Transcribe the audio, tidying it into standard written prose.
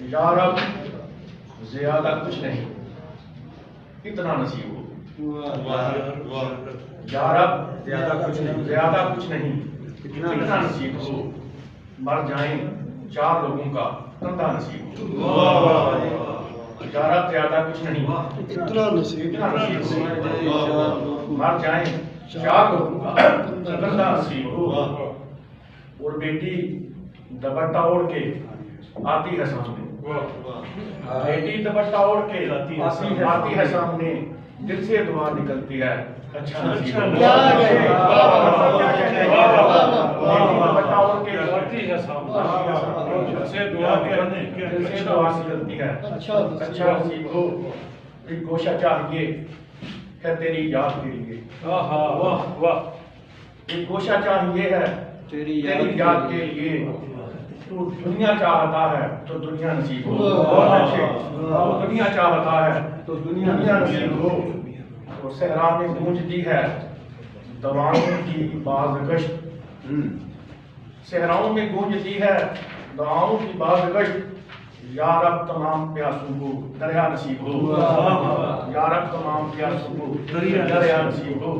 یا رب زیادہ کچھ نہیں اتنا نصیب ہو، یا رب زیادہ کچھ نہیں اتنا نصیب ہو، مر جائیں چار لوگوں کا کندھا نصیب ہو، یا رب زیادہ کچھ نہیں اتنا نصیب ہو، مر جائیں چار لوگوں کا کندھا نصیب ہو۔ اور بیٹی دوپٹہ اوڑھ کے آتی ہے سامنے، بیٹی دوپٹہ اوڑھ کے آتی ہے سامنے، دل سے دعا نکلتی ہے اچھا نصیب ہو۔ بیٹی دوپٹہ اوڑھ کے آتی ہے سامنے، دل سے دعا نکلتی ہے اچھا نصیب ہو۔ ایک گوشہ چاہیے ہے تیری یاد کے لیے، ایک گوشہ چاہیے ہے تیری یاد کے لیے، تو دنیا چاہتا ہے تو دنیا نصیب ہو، بہت اچھے، تو دنیا چاہتا ہے تو دنیا نصیب ہو۔ اور صحرا میں گونجتی ہے دعاؤں کی باز گشت، صحراؤں میں گونجتی ہے دعاؤں کی باز گشت، یا رب تمام پیاسوں کو دریا نصیب ہو، یا رب تمام پیاسوں کو دریا نصیب ہو۔